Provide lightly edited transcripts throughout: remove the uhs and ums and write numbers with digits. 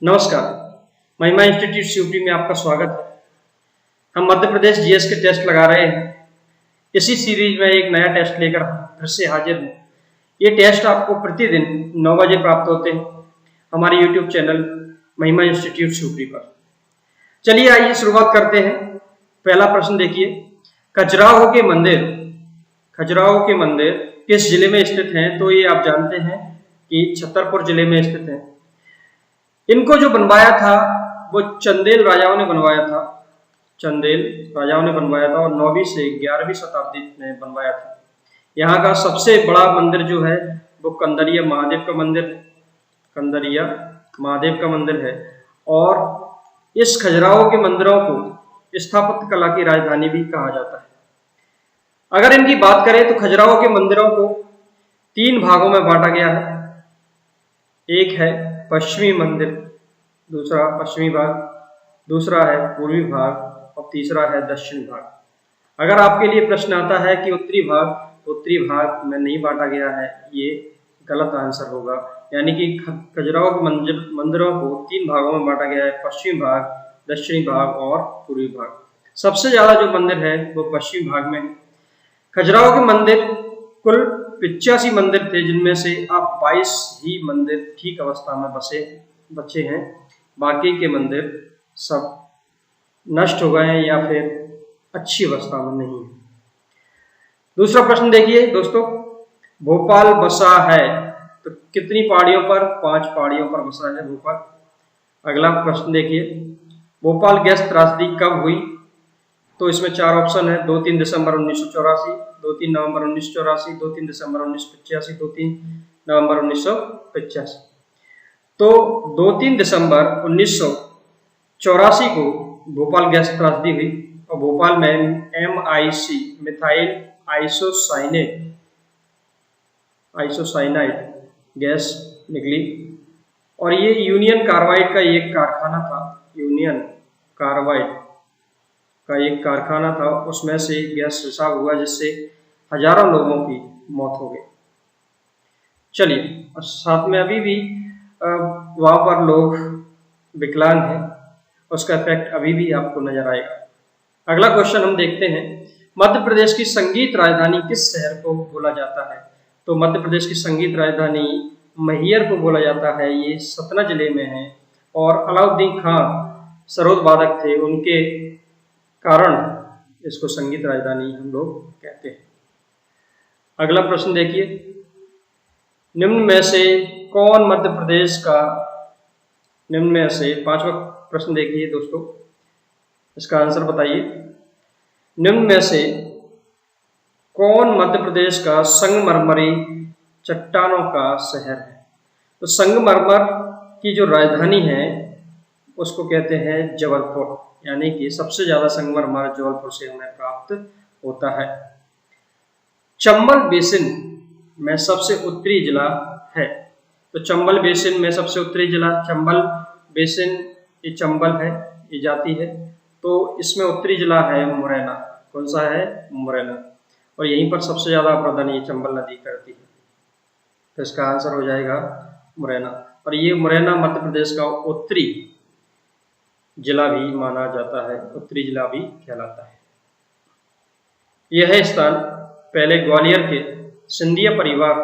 नमस्कार, महिमा इंस्टीट्यूट शिवपुरी में आपका स्वागत है। हम मध्य प्रदेश जीएस के टेस्ट लगा रहे हैं। इसी सीरीज में एक नया टेस्ट लेकर फिर से हाजिर हूँ। ये टेस्ट आपको प्रतिदिन 9 बजे प्राप्त होते हैं हमारे यूट्यूब चैनल महिमा इंस्टीट्यूट शिवपुरी पर। चलिए आइए शुरुआत करते हैं। पहला प्रश्न देखिए, खजुराहो के मंदिर किस जिले में स्थित हैं? तो ये आप जानते हैं कि छतरपुर जिले में स्थित है। इनको जो बनवाया था वो चंदेल राजाओं ने बनवाया था। और 9वीं से 11वीं शताब्दी में बनवाया था। यहाँ का सबसे बड़ा मंदिर जो है वो कंदरिया महादेव का मंदिर है। और इस खजुराहो के मंदिरों को स्थापत्य कला की राजधानी भी कहा जाता है। अगर इनकी बात करें तो खजुराहो के मंदिरों को 3 भागों में बांटा गया है। एक है पश्चिमी मंदिर, दूसरा पश्चिमी भाग, दूसरा है पूर्वी भाग और तीसरा है दक्षिणी भाग। अगर आपके लिए प्रश्न आता है कि उत्तरी भाग में नहीं बांटा गया है, ये गलत आंसर होगा। यानी कि खजुराहो के मंदिरों को 3 भागों में बांटा गया है, पश्चिमी भाग, दक्षिणी भाग और पूर्वी भाग। सबसे ज्यादा जो मंदिर है वो पश्चिमी भाग में है। खजुराहो के मंदिर कुल 85 मंदिर थे, जिनमें से अब 22 ही मंदिर ठीक अवस्था में बचे हैं। बाकी के मंदिर सब नष्ट हो गए हैं या फिर अच्छी अवस्था में नहीं है। दूसरा प्रश्न देखिए दोस्तों, भोपाल बसा है तो कितनी पहाड़ियों पर? 5 पहाड़ियों पर बसा है भोपाल। अगला प्रश्न देखिए, भोपाल गैस त्रासदी कब हुई? तो इसमें 4 ऑप्शन है। 2-3 दिसंबर 1984, 2-3 नवंबर 1984, 2-3 दिसंबर 1985, 2-3 नवंबर 1985। तो 2-3 दिसंबर 1984 को भोपाल गैस त्रासदी हुई और भोपाल में MIC मिथाइल आइसोसाइनाइड गैस निकली। और ये यूनियन कार्बाइड का एक कारखाना था। उसमें से गैस रिसाव हुआ, जिससे हजारों लोगों की मौत हो गई। चलिए, और साथ में अभी भी वहां पर लोग विकलांग हैं, उसका इफेक्ट अभी भी आपको नजर आएगा। अगला क्वेश्चन हम देखते हैं, मध्य प्रदेश की संगीत राजधानी किस शहर को बोला जाता है? तो मध्य प्रदेश की संगीत राजधानी मैहर को बोला जाता है। ये सतना जिले में है। और अलाउद्दीन खान सरोद वादक थे, उनके कारण इसको संगीत राजधानी हम लोग कहते हैं। अगला प्रश्न देखिए, निम्न में से पांचवा प्रश्न देखिए दोस्तों, इसका आंसर बताइए। निम्न में से कौन मध्य प्रदेश का संगमरमरी चट्टानों का शहर है? तो संगमरमर की जो राजधानी है उसको कहते हैं जबलपुर। यानी कि सबसे ज्यादा संगमरमर जबलपुर से हमें प्राप्त होता है। चंबल बेसिन में सबसे उत्तरी जिला है। तो चंबल बेसिन में सबसे उत्तरी जिला चंबल बेसिन, ये चंबल है, ये जाती है। तो इसमें उत्तरी जिला है मुरैना। कौन सा है? मुरैना। और यहीं पर सबसे ज्यादा अपरदन ये चंबल नदी करती है। तो इसका आंसर हो जाएगा मुरैना। और ये मुरैना मध्य प्रदेश का उत्तरी जिला भी माना जाता है, उत्तरी जिला भी कहलाता है। यह स्थान पहले ग्वालियर के सिंधिया परिवार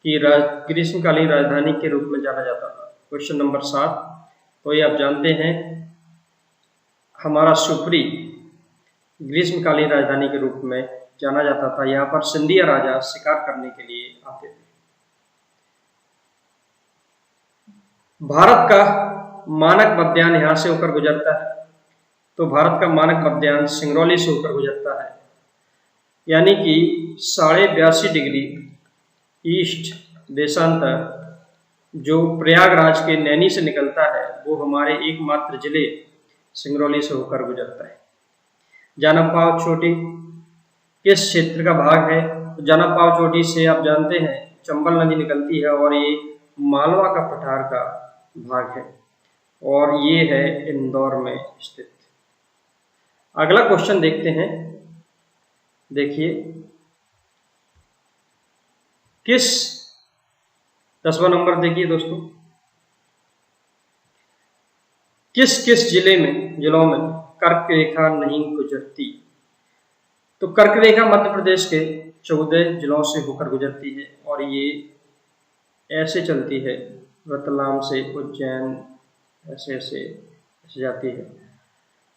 की ग्रीष्मकालीन राजधानी के रूप में जाना जाता था। क्वेश्चन नंबर 7, तो ये आप जानते हैं हमारा शिवपुरी ग्रीष्मकालीन राजधानी के रूप में जाना जाता था। यहाँ पर सिंधिया राजा शिकार करने के लिए आते थे। भारत का मानक मध्याह्न यहाँ से होकर गुजरता है। तो भारत का मानक मध्याह्न सिंगरौली से होकर गुजरता है। यानी कि 82.5 डिग्री ईस्ट देशांतर जो प्रयागराज के नैनी से निकलता है, वो हमारे एकमात्र जिले सिंगरौली से होकर गुजरता है। जानब पाव चोटी किस क्षेत्र का भाग है? तो जानब पाव चोटी से आप जानते हैं चंबल नदी निकलती है और ये मालवा का पठार का भाग है और ये है इंदौर में स्थित। अगला क्वेश्चन देखते हैं। देखिए, किस 10वां नंबर देखिए दोस्तों, किस किस जिलों में कर्क रेखा नहीं गुजरती? तो कर्क रेखा मध्य प्रदेश के 14 जिलों से होकर गुजरती है और ये ऐसे चलती है, रतलाम से उज्जैन ऐसे ऐसे ऐसे जाती है।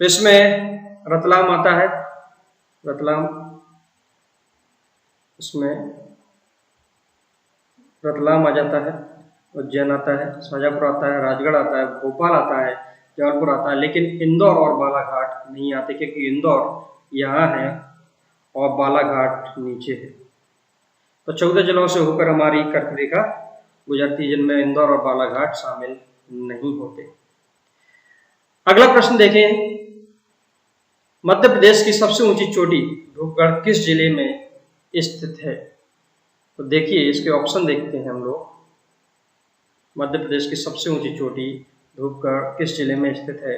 तो इसमें रतलाम आता है, रतलाम, इसमें रतलाम आ जाता है, उज्जैन आता है, शाजापुर आता है, राजगढ़ आता है, भोपाल आता है, जबलपुर आता है, लेकिन इंदौर और बालाघाट नहीं आते क्योंकि इंदौर यहाँ है और बालाघाट नीचे है। तो 14 जिलों से होकर हमारी कर्क रेखा गुजरती, जिनमें इंदौर और बालाघाट शामिल नहीं होते। अगला प्रश्न देखें, मध्य प्रदेश की सबसे ऊंची चोटी धूपगढ़ किस जिले में स्थित है? तो देखिए इसके ऑप्शन देखते हैं हम लोग। मध्य प्रदेश की सबसे ऊंची चोटी धूपगढ़ किस जिले में स्थित है?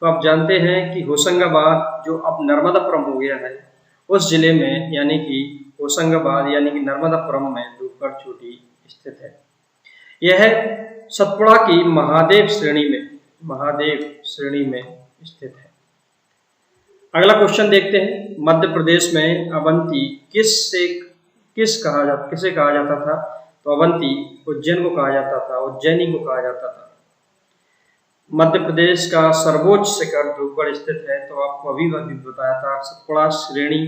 तो आप जानते हैं कि होशंगाबाद जो अब नर्मदापुरम हो गया है, उस जिले में यानी कि होशंगाबाद यानी कि नर्मदापुरम में धूपगढ़ चोटी स्थित है। यह सतपुड़ा की महादेव श्रेणी में स्थित है। अगला क्वेश्चन देखते हैं, मध्य प्रदेश में अवंती किसे कहा जाता था? तो अवंती उज्जैन को कहा जाता था, उज्जैनी को कहा जाता था। मध्य प्रदेश का सर्वोच्च शिखर धूपगढ़ स्थित है, तो आपको अभी बताया था, सतपुड़ा श्रेणी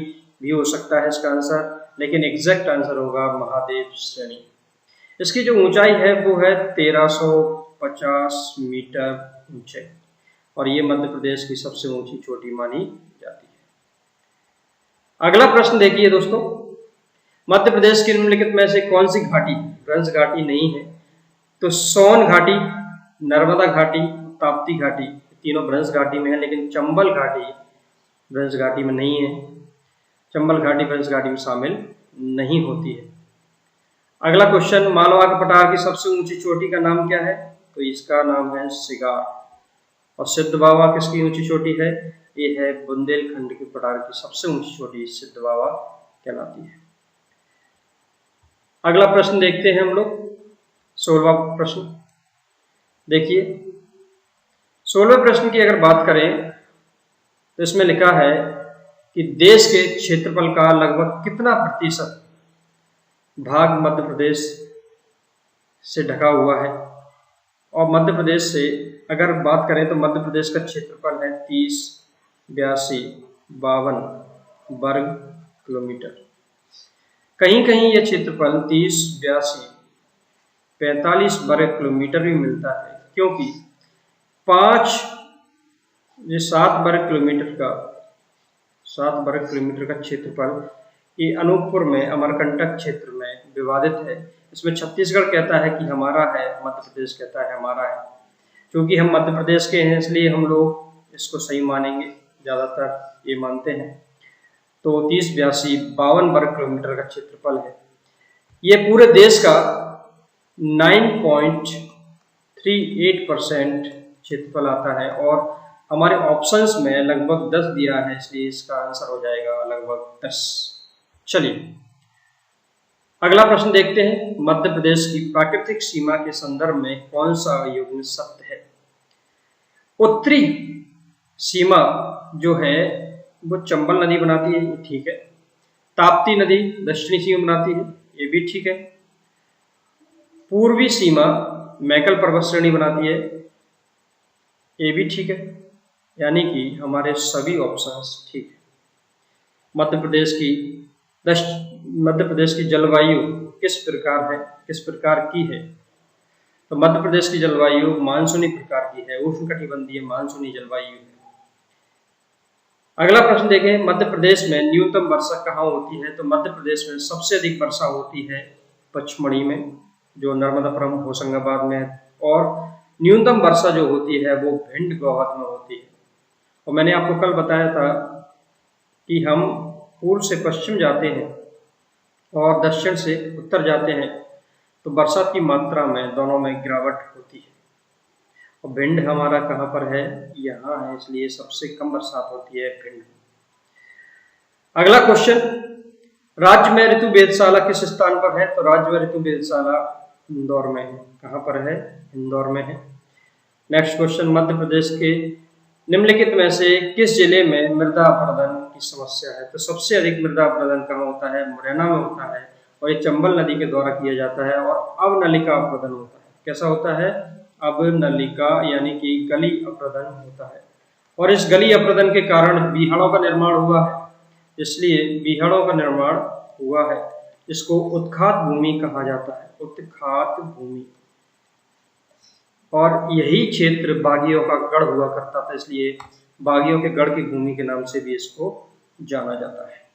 भी हो सकता है इसका आंसर, लेकिन एग्जैक्ट आंसर होगा महादेव श्रेणी। इसकी जो ऊंचाई है वो है 1350 मीटर ऊंचे और ये मध्य प्रदेश की सबसे ऊंची चोटी मानी जाती है। अगला प्रश्न देखिए दोस्तों, मध्य प्रदेश की निम्नलिखित में से कौन सी घाटी ब्रज घाटी नहीं है? तो सोन घाटी, नर्मदा घाटी, ताप्ती घाटी, तीनों ब्रज घाटी में है, लेकिन चंबल घाटी ब्रज घाटी में नहीं है। चंबल घाटी ब्रज घाटी में शामिल नहीं होती है। अगला क्वेश्चन, मालवा के पठार की सबसे ऊंची चोटी का नाम क्या है? तो इसका नाम है सिगार। और सिद्ध बाबा किसकी ऊंची चोटी है? ये है बुंदेलखंड के पठार की सबसे ऊंची चोटी सिद्ध बाबा कहलाती है। अगला प्रश्न देखते हैं हम लोग, 16वां प्रश्न देखिए। 16वें प्रश्न की अगर बात करें तो इसमें लिखा है कि देश के क्षेत्रफल का लगभग कितना प्रतिशत भाग मध्य प्रदेश से ढका हुआ है? और मध्य प्रदेश से अगर बात करें तो मध्य प्रदेश का क्षेत्रफल है 30, 82, 52 वर्ग किलोमीटर। कहीं कहीं यह क्षेत्रफल 30, 82, 45 वर्ग किलोमीटर भी मिलता है, क्योंकि 7 वर्ग किलोमीटर का क्षेत्रफल ये अनूपपुर में अमरकंटक क्षेत्र में विवादित है। इसमें छत्तीसगढ़ कहता है कि हमारा है, मध्य प्रदेश कहता है हमारा है। क्योंकि हम मध्य प्रदेश के हैं इसलिए हम लोग इसको सही मानेंगे, ज़्यादातर ये मानते हैं। तो 30, 82, 52 वर्ग किलोमीटर का क्षेत्रफल है। ये पूरे देश का 9.38% क्षेत्रफल आता है और हमारे ऑप्शंस में लगभग 10 दिया है, इसलिए इसका आंसर हो जाएगा लगभग 10। चलिए अगला प्रश्न देखते हैं, मध्य प्रदेश की प्राकृतिक सीमा के संदर्भ में कौन सा युग्म सत्य है? उत्तरी सीमा जो है वो चंबल नदी बनाती है, ये ठीक है। ताप्ती नदी दक्षिणी सीमा बनाती है, ये भी ठीक है। पूर्वी सीमा मैकल पर्वत श्रेणी बनाती है, ये भी ठीक है। यानी कि हमारे सभी ऑप्शंस ठीक है। मध्य प्रदेश की जलवायु किस प्रकार की है? तो मध्य प्रदेश की जलवायु मानसूनी प्रकार की है, उष्णकटिबंधीय मानसूनी जलवायु है। अगला प्रश्न देखें, मध्य प्रदेश में न्यूनतम वर्षा कहाँ होती है? तो मध्य प्रदेश में सबसे अधिक वर्षा होती है पचमढ़ी में, जो नर्मदापुरम होशंगाबाद में है, और न्यूनतम वर्षा जो होती है वो भिंड गौहद में होती है। और मैंने आपको कल बताया था कि हम पूर्व से पश्चिम जाते हैं और दक्षिण से उत्तर जाते हैं तो बरसात की मात्रा में दोनों में गिरावट होती है। और भिंड हमारा कहाँ पर है? यहाँ है, इसलिए सबसे कम बरसात होती है भिंड। अगला क्वेश्चन, राज्य में ऋतु वेधशाला किस स्थान पर है? तो राज्य में ऋतु वेधशाला इंदौर में है। कहाँ पर है? इंदौर में है। नेक्स्ट क्वेश्चन, मध्य प्रदेश के निम्नलिखित में से किस जिले में मृदा अपरदन की समस्या है? तो सबसे अधिक मृदा अपरदन कहाँ होता है? मुरैना में होता है, और ये चंबल नदी के द्वारा किया जाता है। और अवनलिका अपरदन होता है। कैसा होता है? अवनलिका यानी कि गली अपरदन होता है। और इस गली अपरदन के कारण बीहड़ों का निर्माण हुआ है, इसलिए बीहड़ों का निर्माण हुआ है। इसको उत्खात भूमि कहा जाता है, उत्खात भूमि। और यही क्षेत्र बागियों का गढ़ हुआ करता था, इसलिए बागियों के गढ़ की भूमि के नाम से भी इसको जाना जाता है।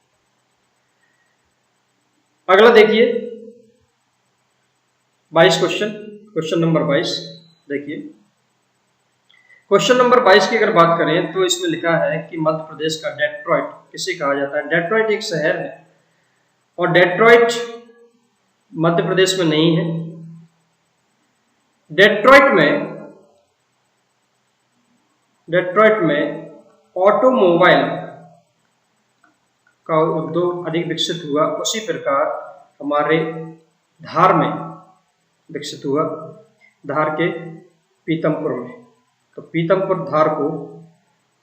अगला देखिए 22 क्वेश्चन नंबर 22 देखिए। क्वेश्चन नंबर 22 की अगर बात करें तो इसमें लिखा है कि मध्य प्रदेश का डेट्रॉइट किसे कहा जाता है? डेट्रॉइट एक शहर है, और डेट्रॉइट मध्य प्रदेश में नहीं है। डेट्रॉइट में ऑटोमोबाइल का उद्योग अधिक विकसित हुआ, उसी प्रकार हमारे धार में विकसित हुआ, धार के पीतमपुर में। तो पीतमपुर धार को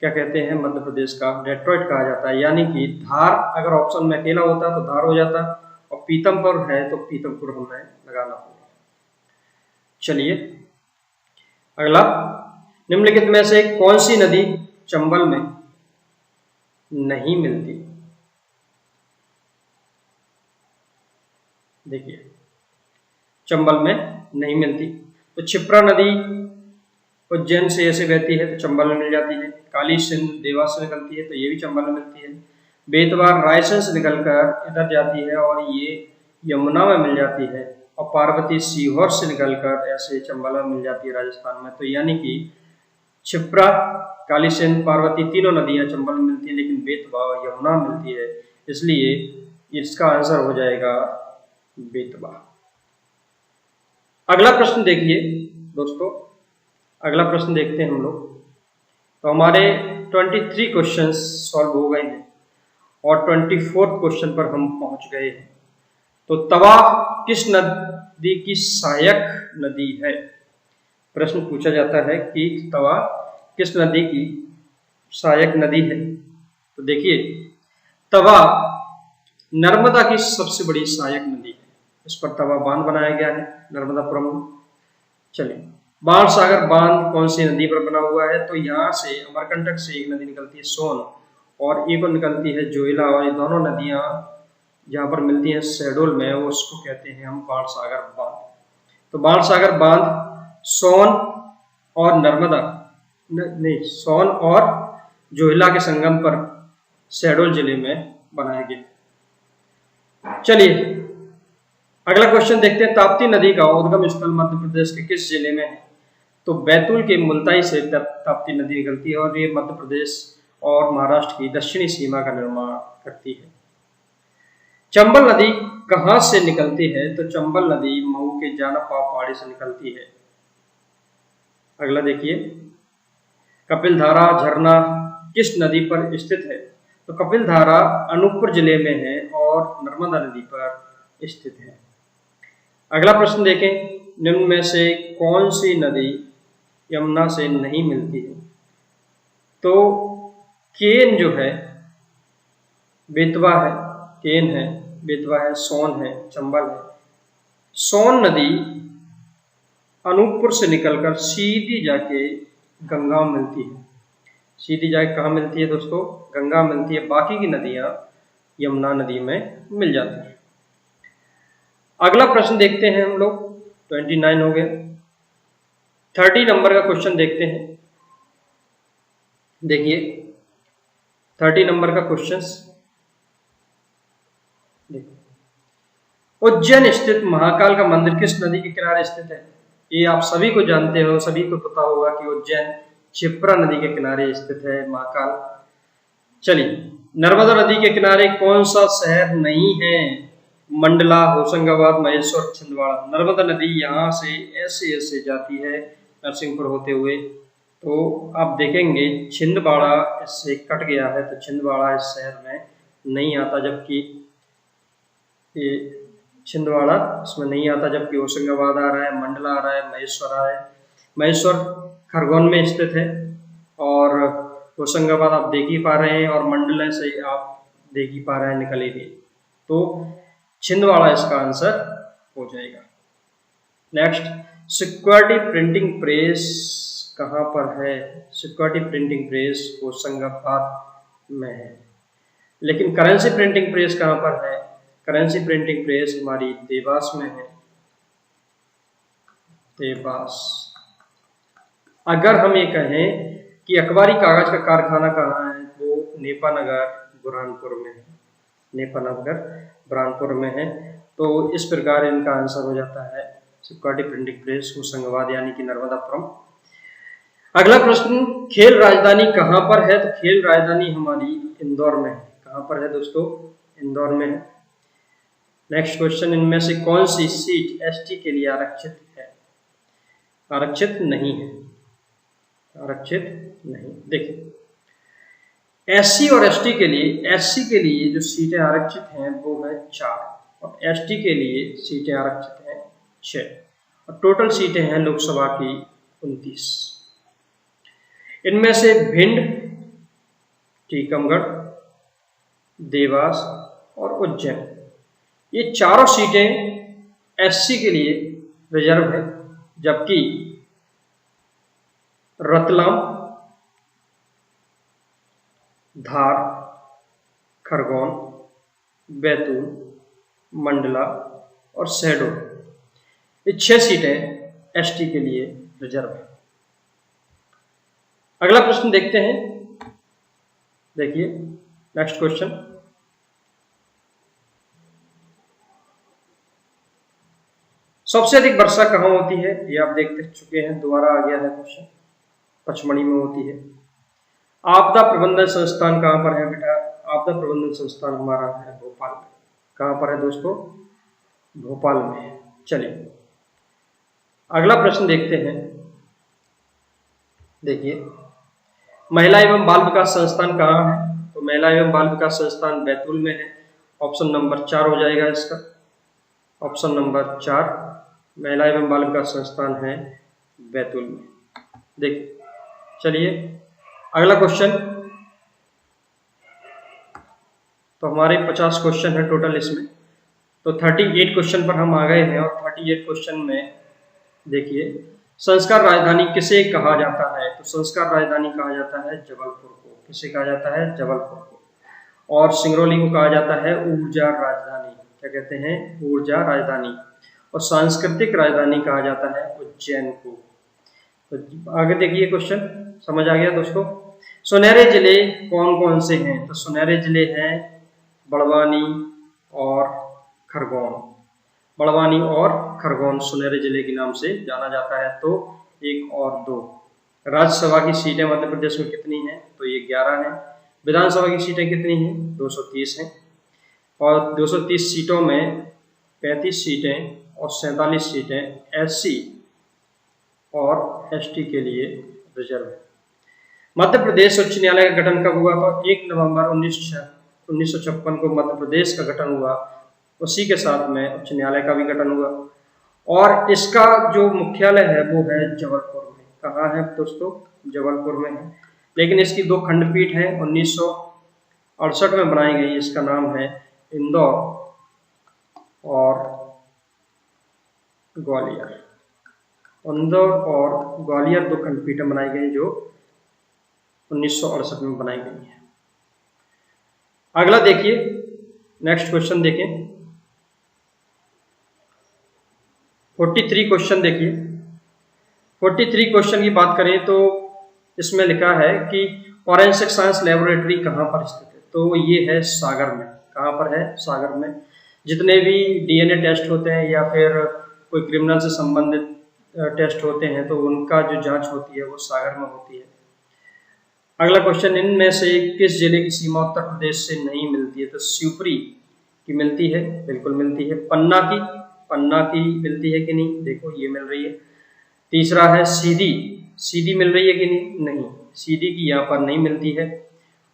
क्या कहते हैं? मध्य प्रदेश का डेट्रॉइट कहा जाता है। यानी कि धार अगर ऑप्शन में अकेला होता तो धार हो जाता, और पीतमपुर है तो पीतमपुर हमें लगाना होगा। चलिए अगला, निम्नलिखित में से कौन सी नदी चंबल में नहीं मिलती? देखिए चंबल में नहीं मिलती। तो क्षिप्रा नदी उज्जैन से ऐसे बहती है तो चंबल में मिल जाती है। काली सिंध देवास से निकलती है तो ये भी चंबल में मिलती है। बेतवा रायसेन से निकलकर इधर जाती है और ये यमुना में मिल जाती है। और पार्वती सीहोर से निकलकर ऐसे चंबल में मिल जाती है राजस्थान में। तो यानी कि क्षिप्रा, काली सिंध, पार्वती तीनों नदियां चंबल में मिलती है, लेकिन बेतवा यमुना मिलती है, इसलिए इसका आंसर हो जाएगा बेतवा। अगला प्रश्न देखिए दोस्तों, अगला प्रश्न देखते हैं हम लोग। तो हमारे 23 क्वेश्चन सॉल्व हो गए हैं और 24th क्वेश्चन पर हम पहुंच गए हैं। तो तवा किस नदी की सहायक नदी है? प्रश्न पूछा जाता है कि तवा किस नदी की सहायक नदी है। तो देखिए तवा नर्मदा की सबसे बड़ी सहायक नदी है। इस पर तवा बांध बनाया गया है नर्मदापुरम में। चलिए, बाणसागर बांध कौन सी नदी पर बना हुआ है? तो यहाँ से अमरकंटक से एक नदी निकलती है सोन, और एक और निकलती है जोइला, और ये दोनों नदियां जहाँ पर मिलती हैं शहडोल में, वो उसको कहते हैं हम बाणसागर बांध। तो बाणसागर बांध सोन और नर्मदा नहीं, सोन और जोहिला के संगम पर शहडोल जिले में बनाया गया। चलिए अगला क्वेश्चन देखते हैं। ताप्ती नदी का उद्गम स्थल मध्य प्रदेश के किस जिले में है? तो बैतूल के मुल्ताई से ताप्ती नदी निकलती है, और ये मध्य प्रदेश और महाराष्ट्र की दक्षिणी सीमा का निर्माण करती है। चंबल नदी कहां से निकलती है? तो चंबल नदी मऊ के जानपा पहाड़ी से निकलती है। अगला देखिए, कपिलधारा झरना किस नदी पर स्थित है? तो कपिलधारा अनूपपुर जिले में है और नर्मदा नदी पर स्थित है। अगला प्रश्न देखें, निम्न में से कौन सी नदी यमुना से नहीं मिलती है? तो केन जो है बेतवा है, केन है, बेतवा है, सोन है, चंबल है। सोन नदी अनूपपुर से निकलकर सीधी जाके गंगा में मिलती है। सीधी जाके कहाँ मिलती है दोस्तों? गंगा मिलती है। बाकी की नदियां यमुना नदी में मिल जाती है। अगला प्रश्न देखते हैं हम लोग, 29 हो गया। 30 नंबर का क्वेश्चन देखते हैं। देखिए 30 नंबर का क्वेश्चन, उज्जैन स्थित महाकाल का मंदिर किस नदी के किनारे स्थित है? ये आप सभी को जानते हो, सभी को पता होगा कि उज्जैन क्षिप्रा नदी के किनारे स्थित है महाकाल। चलिए, नर्मदा नदी के किनारे कौन सा शहर नहीं है? मंडला, होशंगाबाद, महेश्वर, छिंदवाड़ा। नर्मदा नदी यहाँ से ऐसे ऐसे जाती है नरसिंहपुर होते हुए, तो आप देखेंगे छिंदवाड़ा इससे कट गया है, तो छिंदवाड़ा इस शहर में नहीं आता, जबकि ये छिंदवाड़ा इसमें नहीं आता, जबकि होशंगाबाद आ रहा है, मंडला आ रहा है, महेश्वर आ रहा है। महेश्वर खरगोन में स्थित है, और होशंगाबाद आप देख ही पा रहे हैं, और मंडला से आप देख ही पा रहे हैं निकल ही रही, तो छिंदवाड़ा इसका आंसर हो जाएगा। नेक्स्ट, सिक्योरिटी प्रिंटिंग प्रेस कहाँ पर है? सिक्योरिटी प्रिंटिंग प्रेस होशंगाबाद में है। लेकिन करेंसी प्रिंटिंग प्रेस कहाँ पर है? करेंसी प्रिंटिंग प्रेस हमारी देवास में है, देवास। अगर हम ये कहें कि अखबारी कागज का कारखाना कहाँ है, वो नेपानगर बुरहानपुर में है, नेपानगर बुरहानपुर में है। तो इस प्रकार इनका आंसर हो जाता है सिक्योरिटी प्रिंटिंग प्रेस होशंगाबाद, यानी कि नर्मदापुरम। अगला प्रश्न, खेल राजधानी कहाँ पर है? तो खेल राजधानी हमारी इंदौर में है। कहाँ पर है दोस्तों? इंदौर में है। नेक्स्ट क्वेश्चन, इनमें से कौन सी सीट एसटी के लिए आरक्षित है? आरक्षित नहीं है, आरक्षित नहीं। देखिए, एससी और एसटी के लिए, एससी के लिए जो सीटें आरक्षित हैं वो है 4, और एसटी के लिए सीटें आरक्षित हैं 6, और टोटल सीटें हैं लोकसभा की 29। इनमें से भिंड, टीकमगढ़, देवास और उज्जैन, ये चारों सीटें एससी के लिए रिजर्व है, जबकि रतलाम, धार, खरगोन, बैतूल, मंडला और शहडोल, ये 6 सीटें एसटी के लिए रिजर्व है। अगला प्रश्न देखते हैं। देखिए, नेक्स्ट क्वेश्चन, सबसे अधिक वर्षा कहाँ होती है? ये आप देख चुके हैं, दोबारा आ गया है क्वेश्चन। पचमढ़ी में होती है। आपदा प्रबंधन संस्थान कहाँ पर है बेटा? आपदा प्रबंधन संस्थान हमारा है भोपाल में। कहाँ पर है दोस्तों? भोपाल में है। चलिए अगला प्रश्न देखते हैं। देखिए, महिला एवं बाल विकास संस्थान कहाँ है? तो महिला एवं बाल विकास संस्थान बैतूल में है। ऑप्शन नंबर 4 हो जाएगा इसका। ऑप्शन नंबर 4 महिला एवं बाल विकास संस्थान है बैतूल में। देखिए, चलिए अगला क्वेश्चन। तो हमारे 50 क्वेश्चन है टोटल इसमें, तो 38 क्वेश्चन पर हम आ गए हैं, और 38 क्वेश्चन में देखिए, संस्कार राजधानी किसे कहा जाता है? तो संस्कार राजधानी कहा जाता है जबलपुर को। किसे कहा जाता है? जबलपुर को। और सिंगरौली को कहा जाता है ऊर्जा राजधानी। क्या कहते हैं? ऊर्जा राजधानी। और सांस्कृतिक राजधानी कहा जाता है उज्जैन को। तो आगे देखिए क्वेश्चन, समझ आ गया दोस्तों? सुनहरे जिले कौन कौन से हैं? तो सुनहरे जिले हैं बड़वानी और खरगोन। बड़वानी और खरगोन सुनहरे जिले के नाम से जाना जाता है। तो 1 और 2। राज्यसभा की सीटें मध्य प्रदेश में कितनी हैं? तो ये 11 हैं। विधानसभा की सीटें कितनी हैं? 230 हैं। और 230 सीटों में 35 सीटें और 47 सीटें एससी और एसटी के लिए रिजर्व है। मध्य प्रदेश उच्च न्यायालय का गठन कब हुआ? तो 1 नवंबर 1956 को मध्य प्रदेश का गठन हुआ। उसी के साथ में उच्च न्यायालय का भी गठन हुआ, और इसका जो मुख्यालय है वो है जबलपुर में। कहाँ है दोस्तों? जबलपुर में है। लेकिन इसकी 2 खंडपीठ हैं, 1968 में बनाई गई। इसका नाम है इंदौर और ग्वालियर। इंदौर और ग्वालियर 2 खंडपीठें बनाई गई जो 1968 में बनाई गई है। अगला देखिए, नेक्स्ट क्वेश्चन देखें। 43 क्वेश्चन देखिए। 43 क्वेश्चन की बात करें तो इसमें लिखा है कि फॉरेंसिक साइंस लेबोरेटरी कहाँ पर स्थित है? तो ये है सागर में। कहाँ पर है? सागर में। जितने भी डीएनए टेस्ट होते हैं या फिर कोई क्रिमिनल से संबंधित टेस्ट होते हैं तो उनका जो जांच होती है वो सागर में होती है। अगला क्वेश्चन, इनमें से किस जिले की सीमा उत्तर प्रदेश से नहीं मिलती है? तो शिवपुरी की मिलती है, बिल्कुल मिलती है। पन्ना की मिलती है कि नहीं? देखो ये मिल रही है। तीसरा है सीधी मिल रही है कि नहीं? सीधी की यहाँ पर नहीं मिलती है।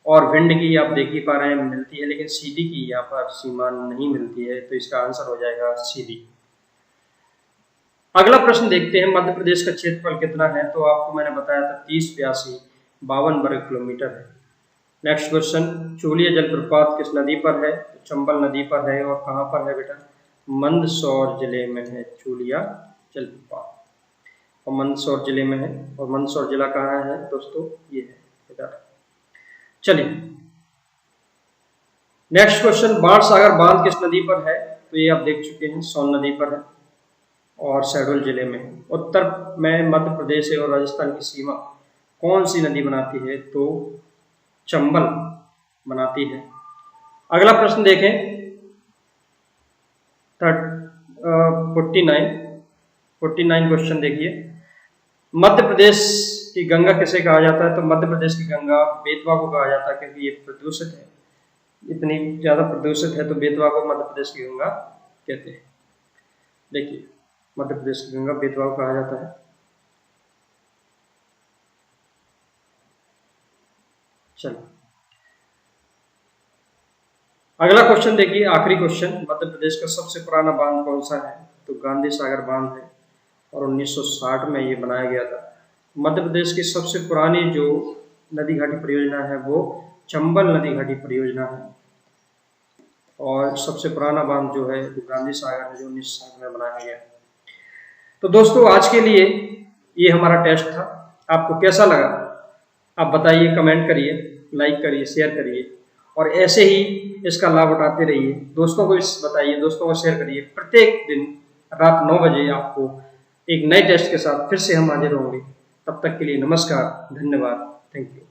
और भिंड की आप देख ही पा रहे हैं मिलती है, लेकिन सीधी की यहाँ पर सीमा नहीं मिलती है। तो इसका आंसर हो जाएगा सीधी। अगला प्रश्न देखते हैं, मध्य प्रदेश का क्षेत्रफल कितना है? तो आपको मैंने बताया था 3082 वर्ग किलोमीटर है। नेक्स्ट क्वेश्चन, चूलिया जलप्रपात किस नदी पर है? तो चंबल नदी पर है। और कहाँ पर है बेटा? मंदसौर जिले में है चूलिया जलप्रपात, और मंदसौर जिले में है। और मंदसौर जिला कहाँ है दोस्तों? ये है इधर। चलिए नेक्स्ट क्वेश्चन, बाणसागर बांध किस नदी पर है? तो ये आप देख चुके हैं, सोन नदी पर है और शहडोल जिले में है। उत्तर में मध्य प्रदेश और राजस्थान की सीमा कौन सी नदी बनाती है? तो चंबल बनाती है। अगला प्रश्न देखें, 49 क्वेश्चन देखिए, मध्य प्रदेश की गंगा किसे कहा जाता है? तो मध्य प्रदेश की गंगा बेतवा को कहा जाता है, क्योंकि ये प्रदूषित है, इतनी ज्यादा प्रदूषित है, तो बेतवा को मध्य प्रदेश की गंगा कहते हैं। देखिए मध्य प्रदेश की गंगा बेतवा को कहा जाता है। चलो अगला क्वेश्चन देखिए, आखिरी क्वेश्चन, मध्य प्रदेश का सबसे पुराना बांध कौन सा है? तो गांधी सागर बांध है और 1960 में ये बनाया गया था। मध्य प्रदेश की सबसे पुरानी जो नदी घाटी परियोजना है वो चंबल नदी घाटी परियोजना है, और सबसे पुराना बांध जो है वो गांधी सागर है, जो 1960 में बनाया गया। तो दोस्तों आज के लिए ये हमारा टेस्ट था। आपको कैसा लगा आप बताइए, कमेंट करिए, लाइक करिए, शेयर करिए, और ऐसे ही इसका लाभ उठाते रहिए। दोस्तों को बताइए, दोस्तों को शेयर करिए। प्रत्येक दिन रात 9 बजे आपको एक नए टेस्ट के साथ फिर से हम हाजिर होंगे। तब तक के लिए नमस्कार, धन्यवाद, थैंक यू।